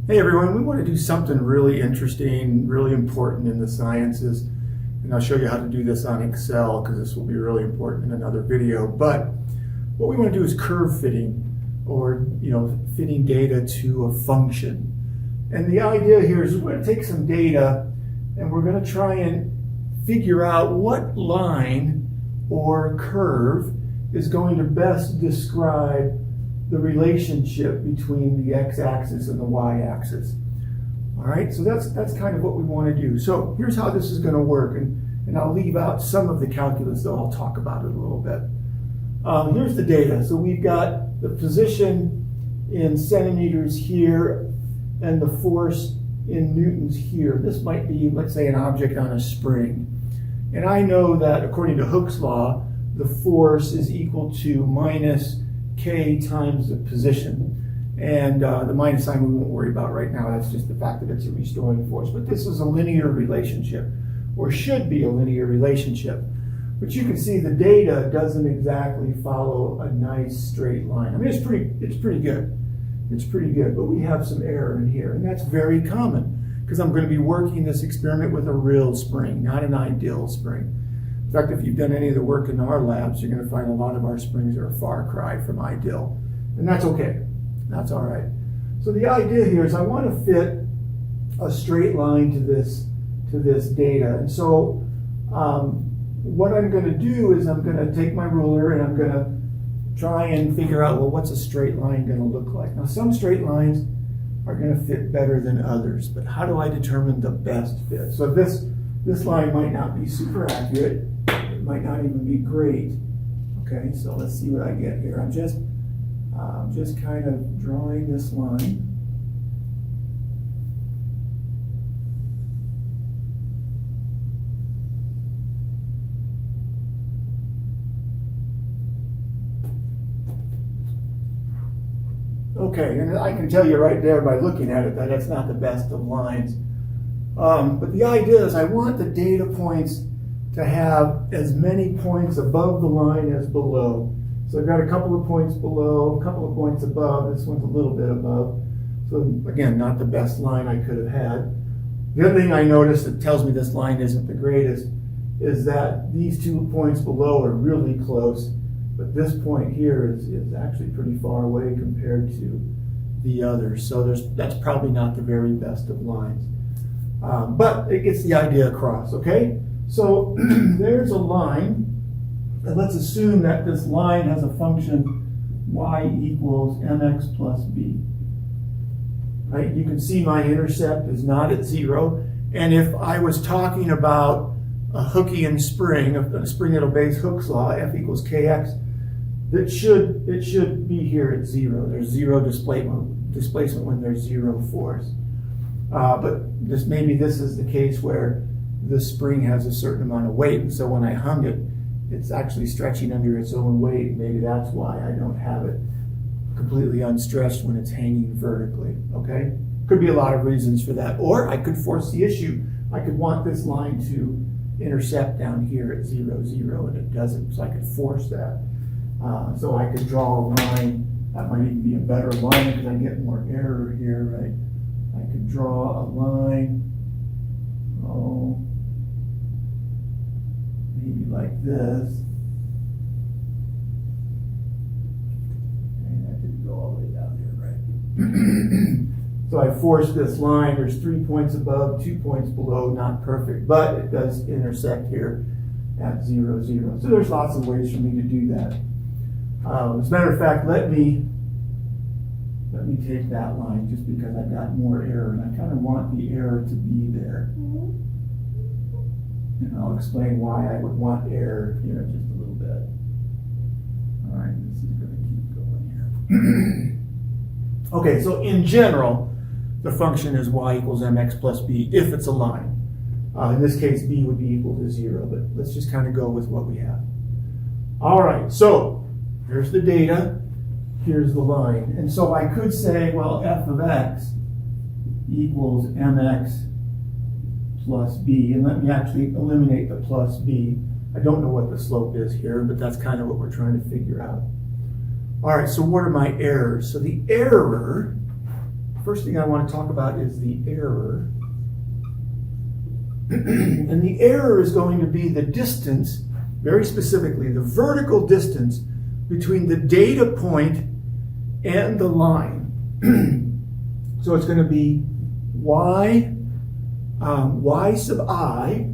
Hey everyone, we want to do something really interesting, really important in the sciences, and I'll show you how to do this on Excel because this will be really important in another video. But what we want to do is curve fitting, or fitting data to a function. And the idea here is we're going to take some data and we're going to try and figure out what line or curve is going to best describe the relationship between the x-axis and the y-axis. All right, so that's kind of what we want to do. So here's how this is going to work, and I'll leave out some of the calculus, though I'll talk about it a little bit. Here's the data. So we've got the position in centimeters here and the force in newtons here. This might be, let's say, an object on a spring. And I know that according to Hooke's law, the force is equal to minus k times the position. And the minus sign we won't worry about right now. That's just the fact that it's a restoring force. But this is a linear relationship, or should be a linear relationship. But you can see the data doesn't exactly follow a nice straight line. I mean, it's pretty good. It's pretty good, but we have some error in here. And that's very common because I'm going to be working this experiment with a real spring, not an ideal spring. In fact, if you've done any of the work in our labs, you're going to find a lot of our springs are a far cry from ideal. And that's okay. That's all right. So the idea here is I want to fit a straight line to this data. And so what I'm going to do is I'm going to take my ruler and I'm going to try and figure out, well, what's a straight line going to look like? Now, some straight lines are going to fit better than others, but how do I determine the best fit? So this line might not be super accurate. It might not even be great. Okay, so let's see what I get here. I'm just kind of drawing this line. Okay, and I can tell you right there by looking at it that it's not the best of lines. But the idea is I want the data points to have as many points above the line as below. So I've got a couple of points below, a couple of points above. This one's a little bit above. So again, not the best line I could have had. The other thing I noticed that tells me this line isn't the greatest is that these 2 points below are really close, but this point here is actually pretty far away compared to the others. So that's probably not the very best of lines. But it gets the idea across, okay? So there's a line, and let's assume that this line has a function y equals mx plus b. Right? You can see my intercept is not at 0, and if I was talking about a Hookean spring, a spring that obeys Hooke's law, F equals kx, it should be here at 0. There's 0 displacement when there's 0 force. But maybe this is the case where the spring has a certain amount of weight, and so when I hung it, it's actually stretching under its own weight. Maybe that's why I don't have it completely unstretched when it's hanging vertically, okay? Could be a lot of reasons for that. Or I could force the issue. I could want this line to intercept down here at 0, 0, and it doesn't, so I could force that. So I could draw a line. That might even be a better line because I get more error here, right? I could draw a line, maybe like this. And that didn't go all the way down there, right? So I forced this line. There's 3 points above, 2 points below, not perfect, but it does intersect here at 0, 0. So there's lots of ways for me to do that. As a matter of fact, let me take that line just because I've got more error, and I kind of want the error to be there. And I'll explain why I would want error here in just a little bit. All right, this is going to keep going here. Okay, so in general, the function is y equals mx plus b if it's a line. In this case, b would be equal to 0, but let's just kind of go with what we have. All right, so here's the data. Here's the line. And so I could say, well, f of x equals mx plus b. And let me actually eliminate the plus b. I don't know what the slope is here, but that's kind of what we're trying to figure out. All right, so what are my errors? So the error first thing I want to talk about is the error. And the error is going to be the distance, very specifically, the vertical distance between the data point and the line. So it's going to be y sub I.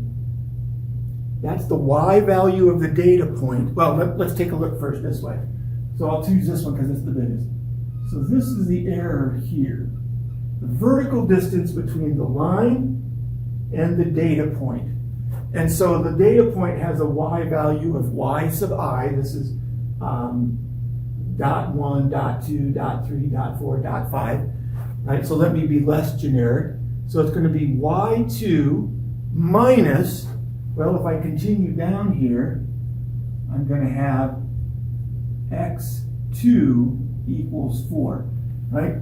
That's the y value of the data point. Well, let's take a look first this way. So I'll choose this one because it's the biggest. So this is the error here. The vertical distance between the line and the data point. And so the data point has a y value of y sub I. This is dot 1, dot 2, dot 3, dot 4, dot 5. Right? So let me be less generic. So it's going to be y2 minus, well, if I continue down here, I'm going to have x2 equals 4, right?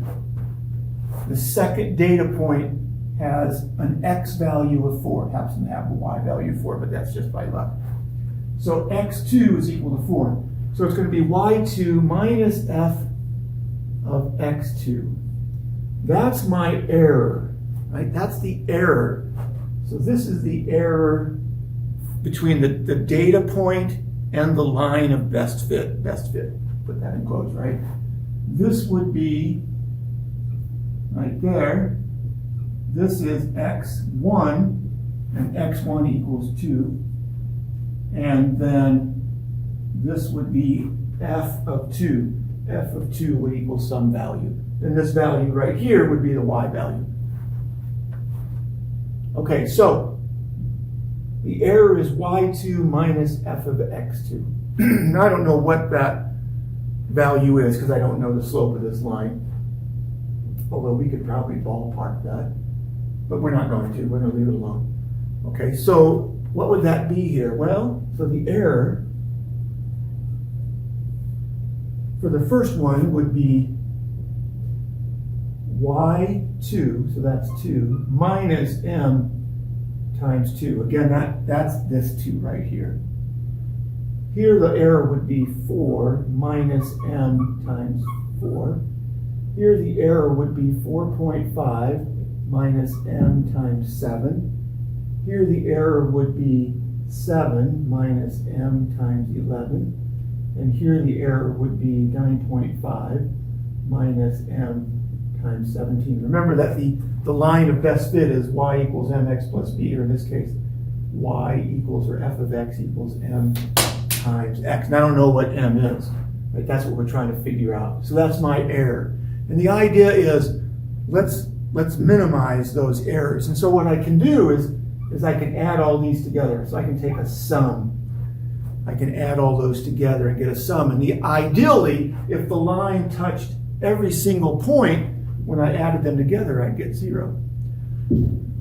The second data point has an x value of 4. It happens to have a y value of 4, but that's just by luck. So x2 is equal to 4. So it's going to be y2 minus f of x2. That's my error, right? That's the error. So this is the error between the data point and the line of best fit. Best fit. Put that in quotes, right? This would be right there. This is x1, and x1 equals 2. And then this would be f of 2. F of 2 would equal some value. And this value right here would be the y value. Okay, so the error is y2 minus f of x2. Now I don't know what that value is because I don't know the slope of this line. Although we could probably ballpark that. But we're not going to. We're going to leave it alone. Okay, so what would that be here? Well, so the error for the first one would be y2, so that's 2, minus m times 2. Again, that's this 2 right here. Here the error would be 4 minus m times 4. Here the error would be 4.5 minus m times 7. Here the error would be 7 minus m times 11. And here the error would be 9.5 minus m times 17. Remember that the line of best fit is y equals mx plus b, or in this case, y equals, or f of x equals m times x. And I don't know what m is. Right? That's what we're trying to figure out. So that's my error. And the idea is let's minimize those errors. And so what I can do is I can add all these together. So I can take a sum. I can add all those together and get a sum. And ideally, if the line touched every single point, when I added them together, I'd get 0.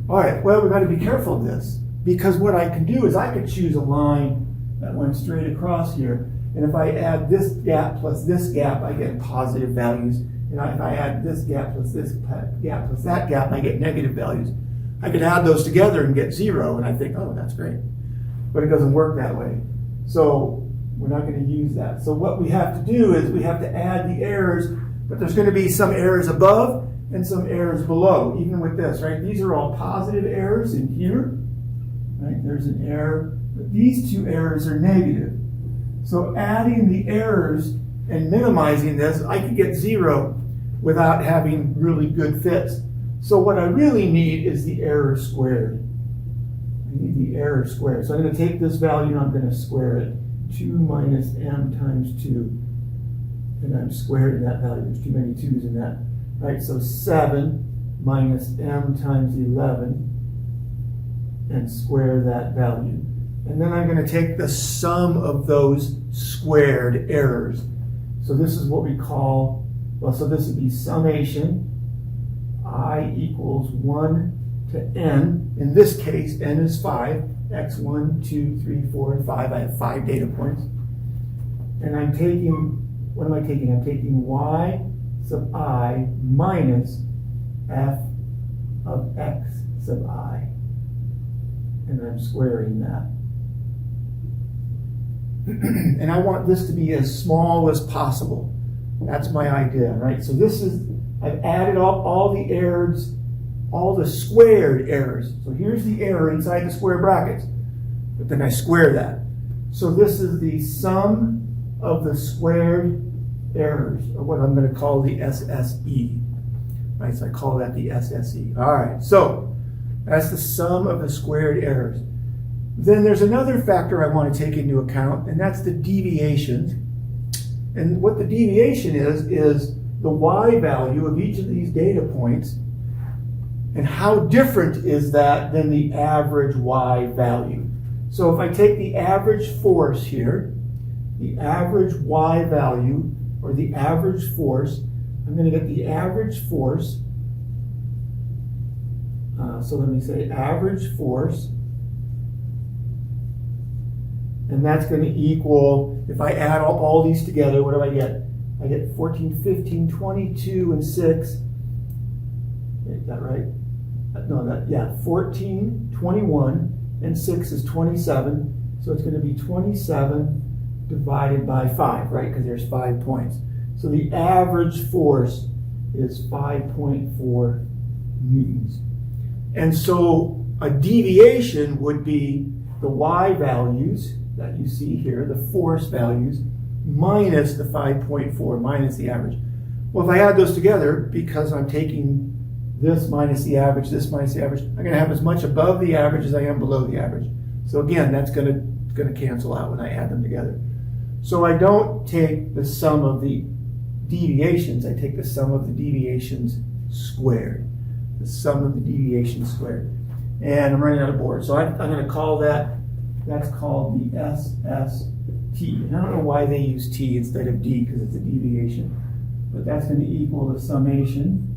All right, well, we've got to be careful of this, because what I can do is I could choose a line that went straight across here, and if I add this gap plus this gap, I get positive values. And if I add this gap plus this gap plus that gap, I get negative values. I could add those together and get 0, and I think, oh, that's great. But it doesn't work that way. So we're not going to use that. So what we have to do is we have to add the errors, but there's going to be some errors above and some errors below, even with this, right? These are all positive errors in here, right? There's an error, but these two errors are negative. So adding the errors and minimizing this, I could get 0 without having really good fits. So what I really need is the error squared. I need the error squared. So I'm going to take this value and I'm going to square it. 2 minus m times 2. And I'm squaring that value. There's too many 2's in that. Right, so 7 minus m times 11 and square that value. And then I'm going to take the sum of those squared errors. So this is what we call, well, so this would be summation I equals 1 to n. In this case, n is 5. x1, 2, 3, 4, and 5. I have 5 data points. And I'm taking, what am I taking? I'm taking y sub I minus f of x sub I. And I'm squaring that. And I want this to be as small as possible. That's my idea, right? So this is I've added up all the errors, all the squared errors. So here's the error inside the square brackets, but then I square that. So this is the sum of the squared errors, or what I'm going to call the SSE. Right, so I call that the SSE. All right, so that's the sum of the squared errors. Then there's another factor I want to take into account, and that's the deviation. And what the deviation is the y value of each of these data points, and how different is that than the average y value. So if I take the average force here, the average y value, or the average force, I'm going to get the average force. So let me say average force. And that's going to equal, if I add up all these together, what do I get? I get 14, 15, 22, and 6. Is that right? No, yeah, 14, 21, and 6 is 27. So it's going to be 27 divided by 5, right? Because there's 5 points. So the average force is 5.4 newtons. And so a deviation would be the y values that you see here, the force values, minus the 5.4, minus the average. Well, if I add those together, because I'm taking this minus the average, this minus the average, I'm going to have as much above the average as I am below the average. So again, that's going to cancel out when I add them together. So I don't take the sum of the deviations, I take the sum of the deviations squared. The sum of the deviations squared. And I'm running out of board. So I'm going to call that, that's called the SST. And I don't know why they use T instead of D, because it's a deviation. But that's going to equal the summation,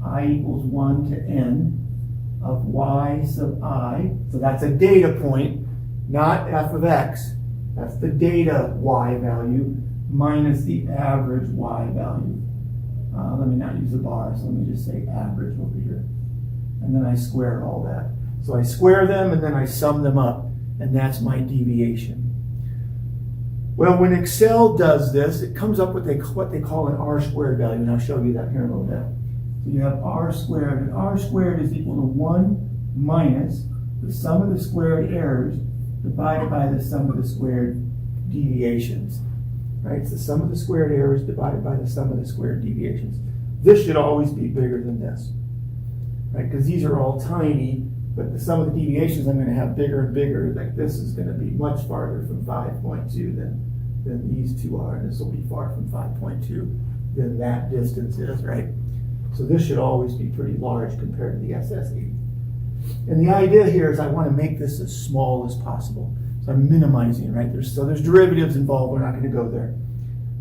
I equals 1 to n of y sub I. So that's a data point, not f of x. That's the data y value minus the average y value. Let me not use a bar, so let me just say average over here. And then I square all that. So I square them and then I sum them up, and that's my deviation. Well, when Excel does this, it comes up with what they call an R squared value, and I'll show you that here in a little bit. So you have R squared, and R squared is equal to 1 minus the sum of the squared errors divided by the sum of the squared deviations. Right? It's the sum of the squared errors divided by the sum of the squared deviations. This should always be bigger than this. Right? Because these are all tiny, but the sum of the deviations I'm going to have bigger and bigger. Like this is going to be much farther from 5.2 than these two are, and this will be far from 5.2 than that distance is, right? So this should always be pretty large compared to the SSE. And the idea here is I want to make this as small as possible. So I'm minimizing, right? There's derivatives involved. We're not going to go there.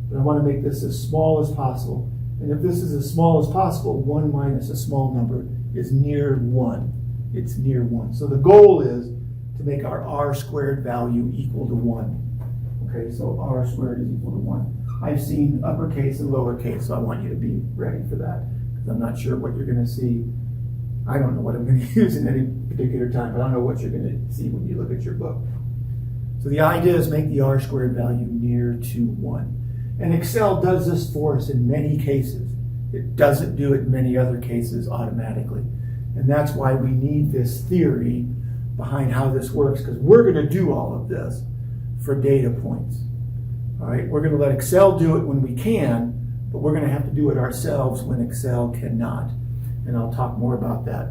But I want to make this as small as possible. And if this is as small as possible, 1 minus a small number is near 1. It's near 1. So the goal is to make our R squared value equal to 1. Okay, so R squared is equal to 1. I've seen uppercase and lowercase, so I want you to be ready for that. Because I'm not sure what you're going to see. I don't know what I'm going to use in any particular time, but I don't know what you're going to see when you look at your book. So the idea is make the R squared value near to 1. And Excel does this for us in many cases. It doesn't do it in many other cases automatically. And that's why we need this theory behind how this works, because we're going to do all of this for data points. All right, we're going to let Excel do it when we can, but we're going to have to do it ourselves when Excel cannot. And I'll talk more about that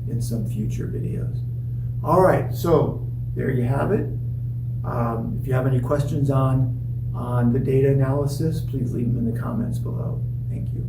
in some future videos. All right, so there you have it. If you have any questions on the data analysis, please leave them in the comments below. Thank you.